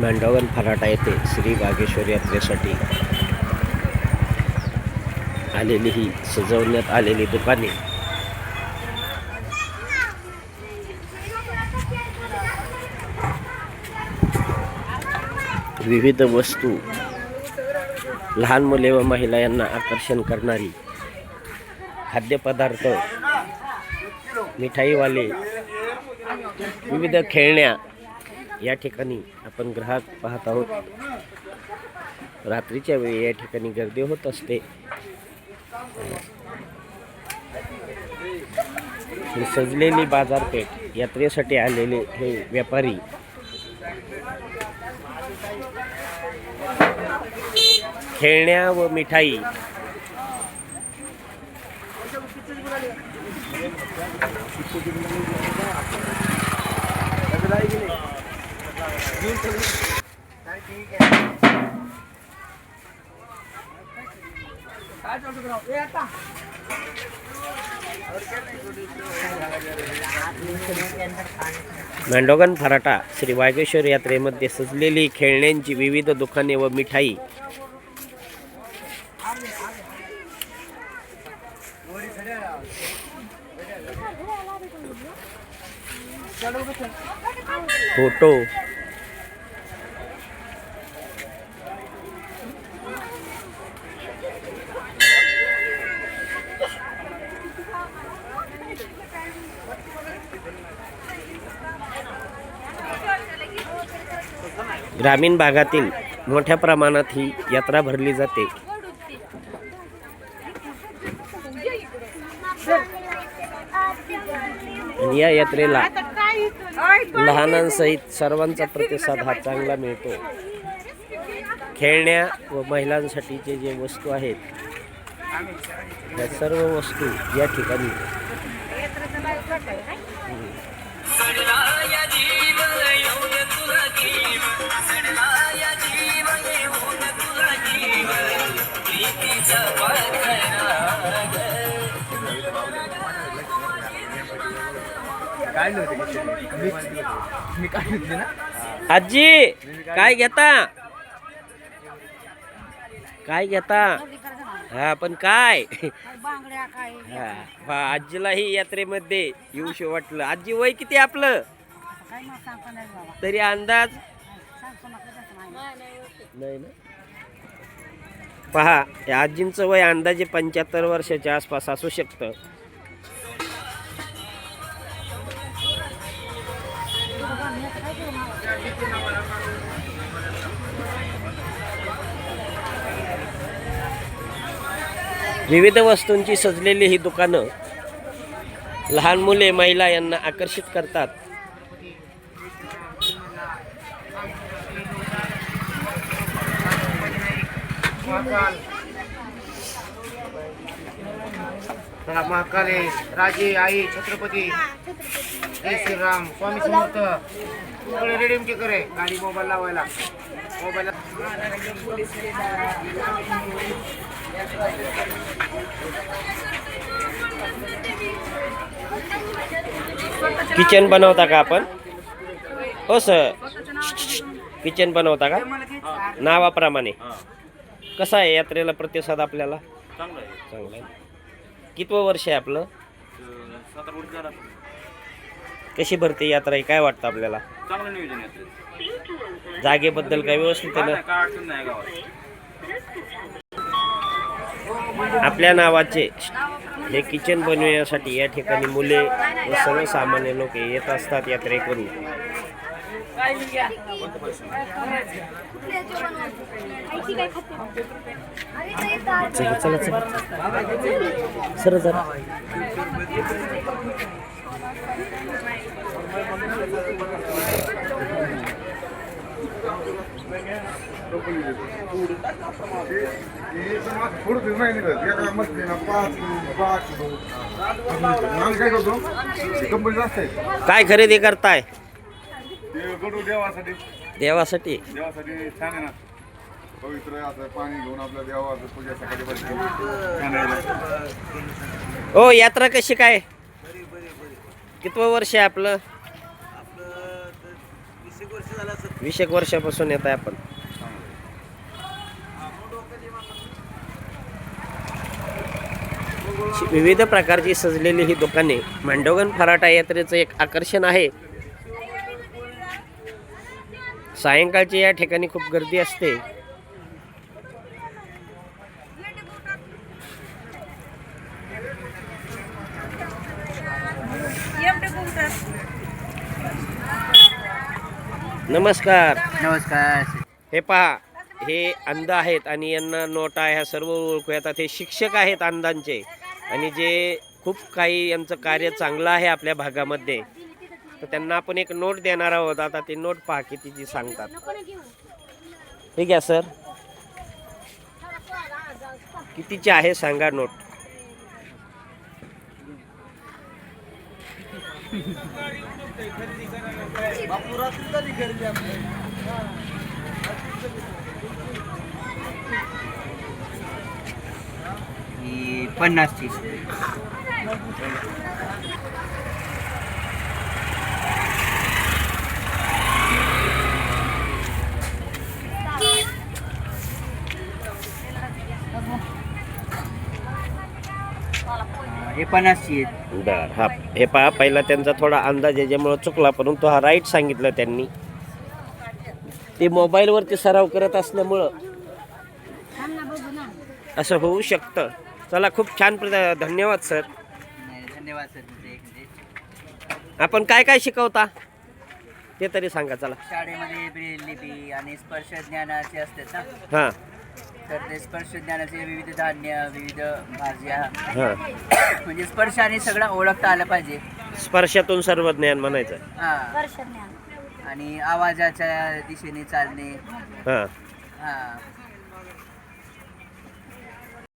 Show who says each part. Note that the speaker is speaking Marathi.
Speaker 1: मांडवगण फराटा येथे श्री वागेश्वर यात्रेसाठी आलेली ही सजवण्यात आलेली दुकाने विविध वस्तू लहान मुले व महिला यांना आकर्षण करणारी खाद्यपदार्थ मिठाईवाले विविध खेळण्या या ठिकाणी आपण ग्राहक पाहत आहोत। रात्रीच्या वेळी या ठिकाणी गर्दी होत असते। ही सजलेली बाजारपेठ यात्रेसाठी आलेले हे व्यापारी खेळण्या व मिठाई मांडवगण फराटा श्री वागेश्वर यात्रेमध्ये सजलेली खेळण्यांची विविध दुकाने व मिठाई फोटो ग्रामीण भागातील मोठ्या प्रमाणात ही यात्रा भरली जाते। या यात्रेला लहानांसहित सर्वांचा प्रतिसाद हा चांगला मिळतो। खेळण्या व महिलांसाठीचे जे वस्तू आहेत त्या सर्व वस्तू या ठिकाणी आजी काय घेता हा पण काय हा आजीला ही यात्रेमध्ये येऊशी वाटलं। आजी वय किती आपलं तरी अंदाज नाही ना? पहा या आजींचं वय अंदाजे 75 वर्षाच्या आसपास असू शकतं। विविध वस्तूंची सजलेली ही दुकानं लहान मुले महिला यांना आकर्षित करतात।
Speaker 2: महाकाले राजे आई छत्रपती जय श्रीराम स्वामी समर्थ रेडीम के करे गाडी मोबाईल लावायला मोबाईल
Speaker 1: किचन बनवता का आपण? हो सर, किचन बनवता का? नावाप्रमाणे कसा आहे यात्रेला प्रतिसाद आपल्याला? चांगला आहे। कितवं वर्ष आहे आपलं? कशी भरते यात्रा? काय वाटतं आपल्याला?
Speaker 3: चांगलं नियोजन आहे।
Speaker 1: जागेबद्दल काय व्यवस्थित आहे ना? आपल्या नावाचे हे किचन बनवण्यासाठी या ठिकाणी मुले व सर्वसामान्य लोक येत असतात यात्रेकरू। चला चला चला सर जरा काय खरेदी करताय? देवासाठी
Speaker 4: छान आहे ना, पवित्र असं पाणी घेऊन आपल्या देवाचं पूजा सकाळी
Speaker 1: ओ यात्रा कशी काय? कितवं वर्ष आहे आपलं?
Speaker 2: 20 वर्ष
Speaker 1: 20 एक वर्षापासून येत आहे आपण. विविध प्रकारची सजलेली ही दुकाने मांडवगण फराटा यात्रेचं एक आकर्षण आहे. सायंकाळची या ठिकाणी खूप गर्दी असते. नमस्कार.
Speaker 2: नमस्कार.
Speaker 1: हे पहा, हे अंध आहेत आणि यांना नोटा ह्या सर्व ओळखू येतात. हे शिक्षक आहेत अंधांचे आणि जे खूप काही यांचं कार्य चांगलं आहे आपल्या भागामध्ये. तर त्यांना आपण एक नोट देणार आहोत. आता ते नोट पहा कितीची सांगतात. ठीक आहे सर, कितीची आहे सांगा नोट.
Speaker 2: ही 50ची. हे 50ची आहे.
Speaker 1: बर, हा हे पहा, पहिला त्यांचा थोडा अंदाज याच्यामुळे चुकला, परंतु हा राईट सांगितलं त्यांनी. ते मोबाईलवरती सराव करत असल्यामुळं असं होऊ शकतं. चला, खूप छान धन्यवाद सर.
Speaker 2: धन्यवाद सर.
Speaker 1: आपण काय काय शिकवता ते तरी सांगा. चला.
Speaker 2: शाळेमध्ये ब्रेल लिपी आणि स्पर्श ज्ञानाचे असतात ना,
Speaker 1: हां
Speaker 2: तर ते स्पर्श ज्ञानाचे विविध धान्य, विविध भाज्या,
Speaker 1: हां,
Speaker 2: म्हणजे स्पर्शाने सगळं ओळखता आलं पाहिजे.
Speaker 1: स्पर्शातून सर्व ज्ञान म्हणायचं.
Speaker 2: हा. आणि आवाजाच्या दिशेने चालणे.
Speaker 1: हां,
Speaker 2: हा,